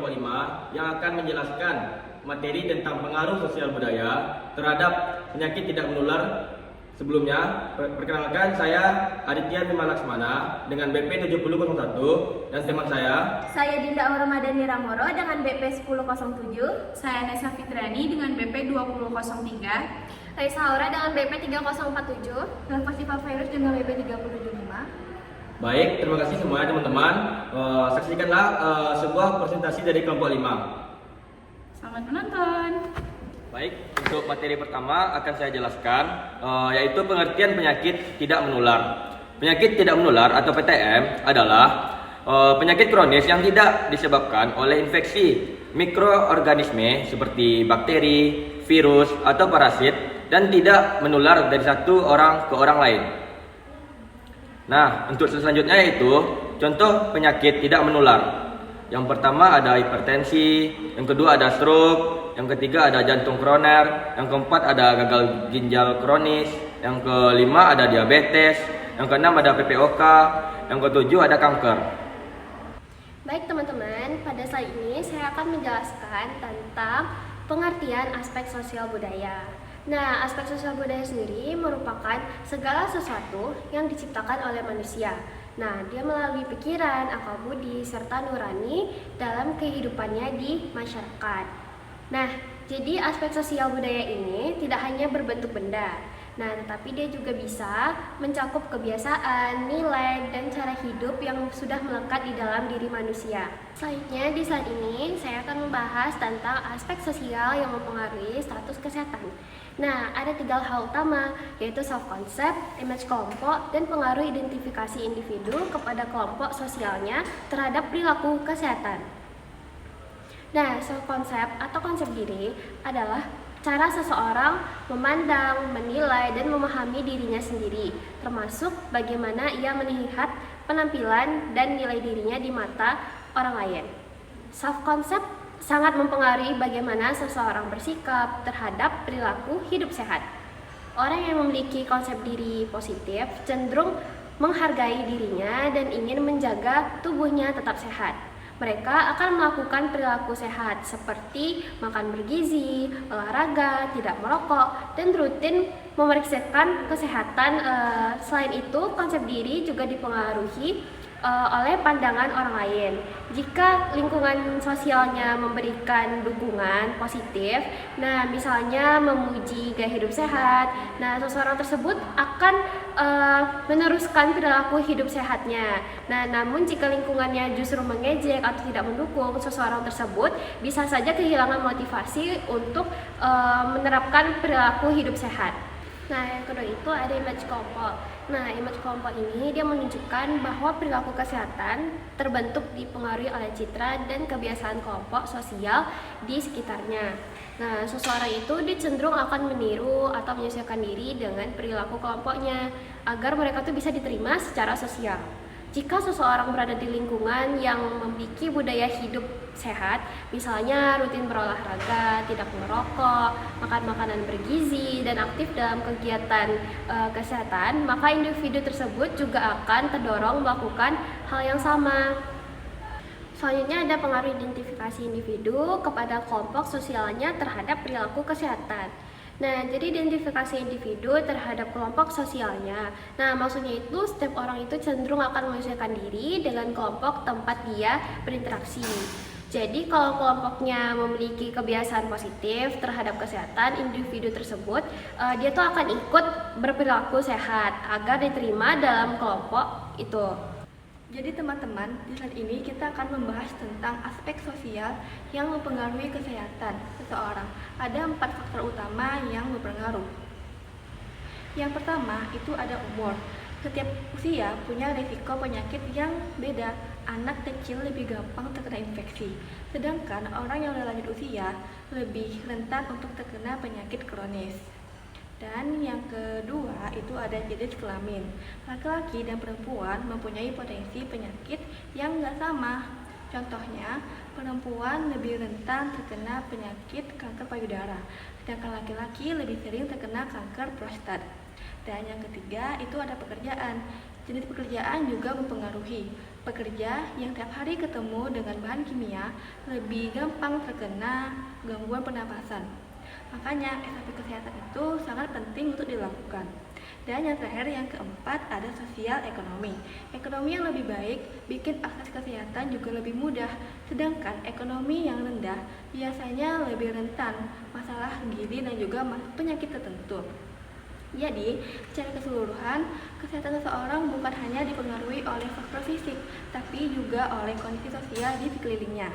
kelompok 5 yang akan menjelaskan materi tentang pengaruh sosial budaya terhadap penyakit tidak menular. Sebelumnya, perkenalkan saya Aditya Bima Laksmana dengan BP 7001 dan teman Saya Dinda Aura Madani Ramoro dengan BP 1007. Saya Nesa Fitriani dengan BP 2003. Raisa Aura dengan BP 3047. Dan Fasifa Virus dengan BP 375. Baik, terima kasih semuanya teman-teman. Saksikanlah sebuah presentasi dari kelompok 5. Selamat menonton. Baik, untuk materi pertama akan saya jelaskan yaitu pengertian penyakit tidak menular. Penyakit tidak menular atau PTM adalah penyakit kronis yang tidak disebabkan oleh infeksi mikroorganisme seperti bakteri, virus, atau parasit dan tidak menular dari satu orang ke orang lain. Nah, untuk selanjutnya yaitu contoh penyakit tidak menular. Yang pertama ada hipertensi, yang kedua ada stroke, yang ketiga ada jantung koroner, yang keempat ada gagal ginjal kronis, yang kelima ada diabetes, yang keenam ada PPOK, yang ketujuh ada kanker. Baik teman-teman, pada slide ini saya akan menjelaskan tentang pengertian aspek sosial budaya. Nah, aspek sosial budaya sendiri merupakan segala sesuatu yang diciptakan oleh manusia. Nah, dia melalui pikiran, akal budi, serta nurani dalam kehidupannya di masyarakat. Nah, jadi aspek sosial budaya ini tidak hanya berbentuk benda. Nah, tetapi dia juga bisa mencakup kebiasaan, nilai, dan cara hidup yang sudah melekat di dalam diri manusia. Selanjutnya, di slide ini saya akan membahas tentang aspek sosial yang mempengaruhi status kesehatan. Nah, ada 3 hal utama, yaitu self-concept, image kelompok, dan pengaruh identifikasi individu kepada kelompok sosialnya terhadap perilaku kesehatan. Nah, self-concept atau konsep diri adalah cara seseorang memandang, menilai, dan memahami dirinya sendiri, termasuk bagaimana ia melihat penampilan dan nilai dirinya di mata orang lain. Self-concept sangat mempengaruhi bagaimana seseorang bersikap terhadap perilaku hidup sehat. Orang yang memiliki konsep diri positif cenderung menghargai dirinya dan ingin menjaga tubuhnya tetap sehat. Mereka akan melakukan perilaku sehat seperti makan bergizi, olahraga, tidak merokok, dan rutin memeriksakan kesehatan. Selain itu, konsep diri juga dipengaruhi oleh pandangan orang lain. Jika lingkungan sosialnya memberikan dukungan positif, nah misalnya memuji gaya hidup sehat, nah seseorang tersebut akan meneruskan perilaku hidup sehatnya. Nah, namun jika lingkungannya justru mengejek atau tidak mendukung, seseorang tersebut bisa saja kehilangan motivasi untuk menerapkan perilaku hidup sehat. Nah, yang kedua itu ada image kelompok. Nah, image kelompok ini dia menunjukkan bahwa perilaku kesehatan terbentuk dipengaruhi oleh citra dan kebiasaan kelompok sosial di sekitarnya. Nah, seseorang itu dia cenderung akan meniru atau menyesuaikan diri dengan perilaku kelompoknya agar mereka tuh bisa diterima secara sosial. Jika seseorang berada di lingkungan yang memiliki budaya hidup sehat, misalnya rutin berolahraga, tidak merokok, makan makanan bergizi, dan aktif dalam kegiatan kesehatan, maka individu tersebut juga akan terdorong melakukan hal yang sama. Selanjutnya ada pengaruh identifikasi individu kepada kelompok sosialnya terhadap perilaku kesehatan. Nah, jadi identifikasi individu terhadap kelompok sosialnya. Nah, maksudnya itu setiap orang itu cenderung akan menyesuaikan diri dengan kelompok tempat dia berinteraksi. Jadi, kalau kelompoknya memiliki kebiasaan positif terhadap kesehatan individu tersebut, dia tuh akan ikut berperilaku sehat agar diterima dalam kelompok itu. Jadi teman-teman, di slide ini kita akan membahas tentang aspek sosial yang mempengaruhi kesehatan seseorang. Ada 4 faktor utama yang berpengaruh. Yang pertama itu ada umur. Setiap usia punya risiko penyakit yang beda. Anak kecil lebih gampang terkena infeksi, sedangkan orang yang udah lanjut usia lebih rentan untuk terkena penyakit kronis. Dan yang kedua itu ada jenis kelamin. Laki-laki dan perempuan mempunyai potensi penyakit yang nggak sama. Contohnya, perempuan lebih rentan terkena penyakit kanker payudara, sedangkan laki-laki lebih sering terkena kanker prostat. Dan yang ketiga itu ada pekerjaan. Jenis pekerjaan juga mempengaruhi. Pekerja yang tiap hari ketemu dengan bahan kimia lebih gampang terkena gangguan pernapasan. Makanya SOP kesehatan itu sangat penting untuk dilakukan. Dan yang terakhir, yang keempat, ada sosial ekonomi. Ekonomi yang lebih baik bikin akses kesehatan juga lebih mudah. Sedangkan ekonomi yang rendah biasanya lebih rentan masalah gizi dan juga penyakit tertentu. Jadi, secara keseluruhan, kesehatan seseorang bukan hanya dipengaruhi oleh faktor fisik, tapi juga oleh kondisi sosial di sekelilingnya.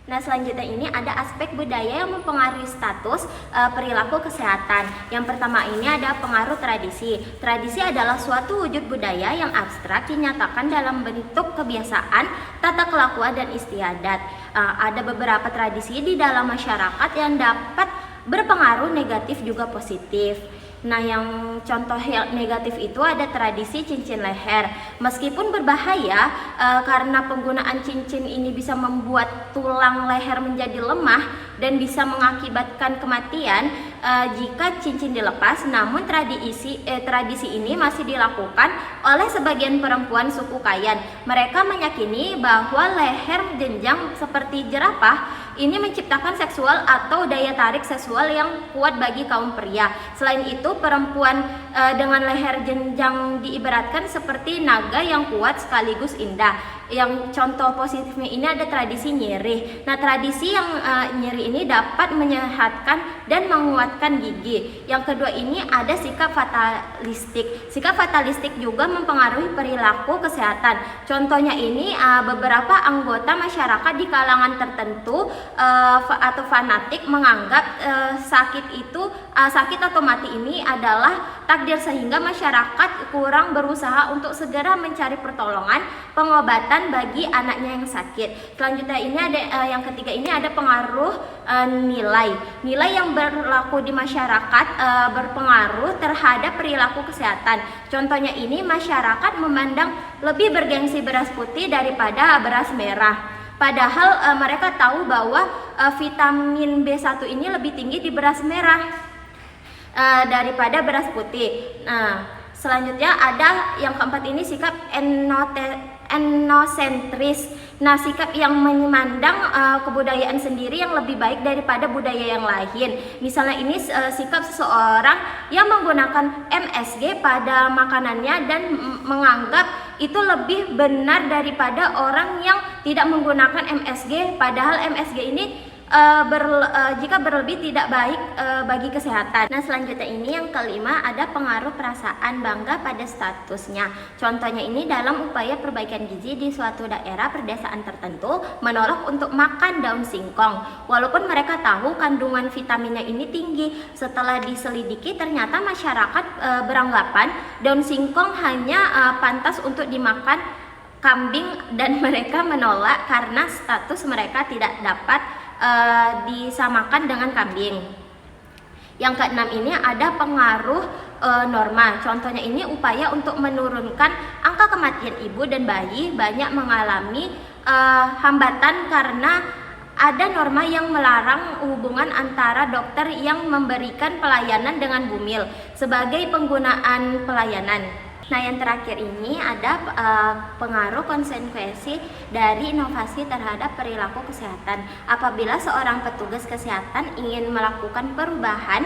Nah, selanjutnya ini ada aspek budaya yang mempengaruhi status perilaku kesehatan. Yang pertama ini ada pengaruh tradisi. Tradisi adalah suatu wujud budaya yang abstrak dinyatakan dalam bentuk kebiasaan, tata kelakuan, dan istiadat. Ada beberapa tradisi di dalam masyarakat yang dapat berpengaruh negatif juga positif. Nah, yang contoh yang negatif itu ada tradisi cincin leher. Meskipun berbahaya karena penggunaan cincin ini bisa membuat tulang leher menjadi lemah dan bisa mengakibatkan kematian jika cincin dilepas, namun tradisi ini masih dilakukan oleh sebagian perempuan suku Kayan. Mereka meyakini bahwa leher jenjang seperti jerapah ini menciptakan seksual atau daya tarik seksual yang kuat bagi kaum pria. Selain itu, perempuan dengan leher jenjang diibaratkan seperti naga yang kuat sekaligus indah. Yang contoh positifnya ini ada tradisi nyirih. Nah, tradisi yang nyirih ini dapat menyehatkan dan menguatkan gigi. Yang kedua ini ada sikap fatalistik. Sikap fatalistik juga mempengaruhi perilaku kesehatan. Contohnya ini beberapa anggota masyarakat di kalangan tertentu atau fanatik menganggap sakit atau mati ini adalah takdir, sehingga masyarakat kurang berusaha untuk segera mencari pertolongan pengobatan bagi anaknya yang sakit. Selanjutnya ini ada yang ketiga ini ada pengaruh nilai yang berlaku di masyarakat berpengaruh terhadap perilaku kesehatan. Contohnya ini masyarakat memandang lebih bergengsi beras putih daripada beras merah. Padahal mereka tahu bahwa vitamin B1 ini lebih tinggi di beras merah daripada beras putih. Nah, selanjutnya ada yang keempat ini sikap etnosentris. Nah, sikap yang memandang kebudayaan sendiri yang lebih baik daripada budaya yang lain. Misalnya ini sikap seseorang yang menggunakan MSG pada makanannya dan menganggap itu lebih benar daripada orang yang tidak menggunakan MSG, padahal MSG ini jika berlebih tidak baik bagi kesehatan. Nah, selanjutnya ini yang kelima ada pengaruh perasaan bangga pada statusnya. Contohnya ini dalam upaya perbaikan gizi di suatu daerah pedesaan tertentu menolak untuk makan daun singkong walaupun mereka tahu kandungan vitaminnya ini tinggi. Setelah diselidiki ternyata masyarakat beranggapan daun singkong hanya pantas untuk dimakan kambing dan mereka menolak karena status mereka tidak dapat disamakan dengan kambing. Yang keenam ini ada pengaruh norma. Contohnya ini upaya untuk menurunkan angka kematian ibu dan bayi banyak mengalami hambatan karena ada norma yang melarang hubungan antara dokter yang memberikan pelayanan dengan bumil sebagai penggunaan pelayanan. Nah, yang terakhir ini ada pengaruh konsekuensi dari inovasi terhadap perilaku kesehatan. Apabila seorang petugas kesehatan ingin melakukan perubahan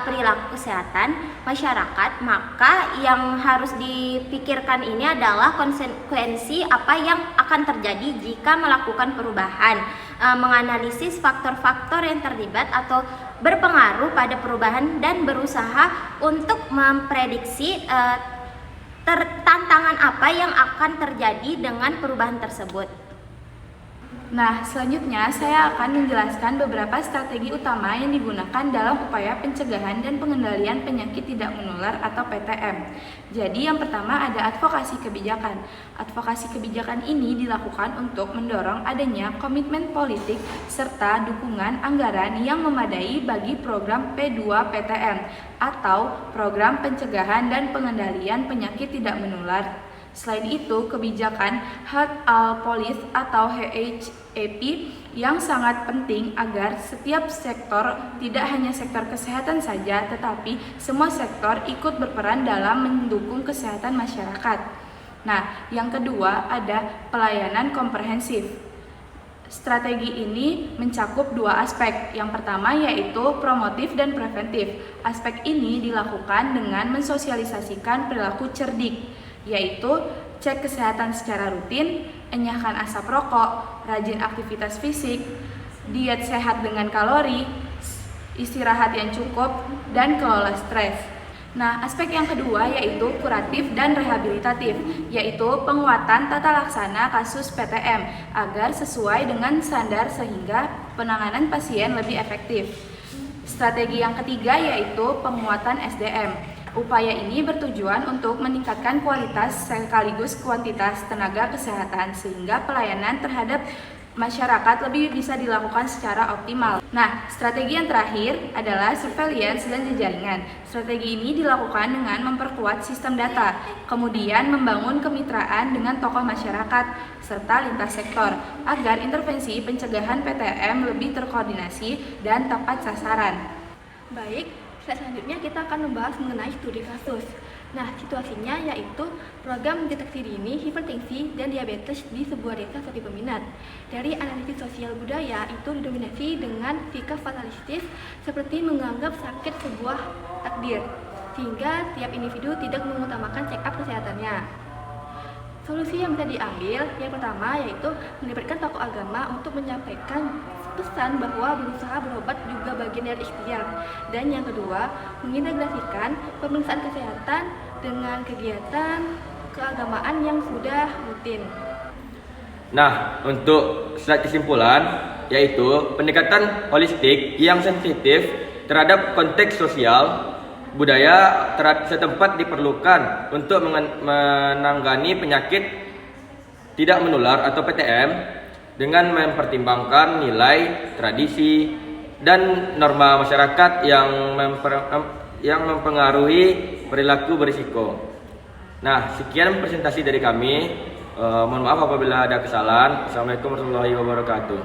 perilaku kesehatan masyarakat, maka yang harus dipikirkan ini adalah konsekuensi apa yang akan terjadi jika melakukan perubahan, menganalisis faktor-faktor yang terlibat atau berpengaruh pada perubahan dan berusaha untuk memprediksi tantangan apa yang akan terjadi dengan perubahan tersebut. Nah, selanjutnya saya akan menjelaskan beberapa strategi utama yang digunakan dalam upaya pencegahan dan pengendalian penyakit tidak menular atau PTM. Jadi yang pertama ada advokasi kebijakan. Advokasi kebijakan ini dilakukan untuk mendorong adanya komitmen politik serta dukungan anggaran yang memadai bagi program P2PTM atau program pencegahan dan pengendalian penyakit tidak menular. Selain itu, kebijakan Health All Policy atau HAP yang sangat penting agar setiap sektor, tidak hanya sektor kesehatan saja, tetapi semua sektor ikut berperan dalam mendukung kesehatan masyarakat. Nah, yang kedua ada pelayanan komprehensif. Strategi ini mencakup dua aspek. Yang pertama yaitu promotif dan preventif. Aspek ini dilakukan dengan mensosialisasikan perilaku cerdik, yaitu cek kesehatan secara rutin, enyahkan asap rokok, rajin aktivitas fisik, diet sehat dengan kalori, istirahat yang cukup, dan kelola stres. Nah, aspek yang kedua yaitu kuratif dan rehabilitatif, yaitu penguatan tata laksana kasus PTM agar sesuai dengan standar sehingga penanganan pasien lebih efektif. Strategi yang ketiga yaitu penguatan SDM. Upaya ini bertujuan untuk meningkatkan kualitas sekaligus kuantitas tenaga kesehatan sehingga pelayanan terhadap masyarakat lebih bisa dilakukan secara optimal. Nah, strategi yang terakhir adalah surveillance dan jejaringan. Strategi ini dilakukan dengan memperkuat sistem data, kemudian membangun kemitraan dengan tokoh masyarakat serta lintas sektor agar intervensi pencegahan PTM lebih terkoordinasi dan tepat sasaran. Baik, selanjutnya kita akan membahas mengenai studi kasus. Nah, situasinya yaitu program deteksi dini hipertensi dan diabetes di sebuah desa sepi peminat. Dari analisis sosial budaya itu didominasi dengan sikap fatalistis seperti menganggap sakit sebuah takdir, sehingga tiap individu tidak mengutamakan check-up kesehatannya. Solusi yang bisa diambil yang pertama yaitu melibatkan tokoh agama untuk menyampaikan pesan bahwa berusaha berobat juga bagian dari ikhtiar. Dan yang kedua, mengintegrasikan pemeriksaan kesehatan dengan kegiatan keagamaan yang sudah rutin. Nah, untuk slide kesimpulan yaitu pendekatan holistik yang sensitif terhadap konteks sosial budaya setempat diperlukan untuk menangani penyakit tidak menular atau PTM dengan mempertimbangkan nilai, tradisi, dan norma masyarakat yang mempengaruhi perilaku berisiko. Nah, sekian presentasi dari kami. Mohon maaf apabila ada kesalahan. Assalamualaikum warahmatullahi wabarakatuh.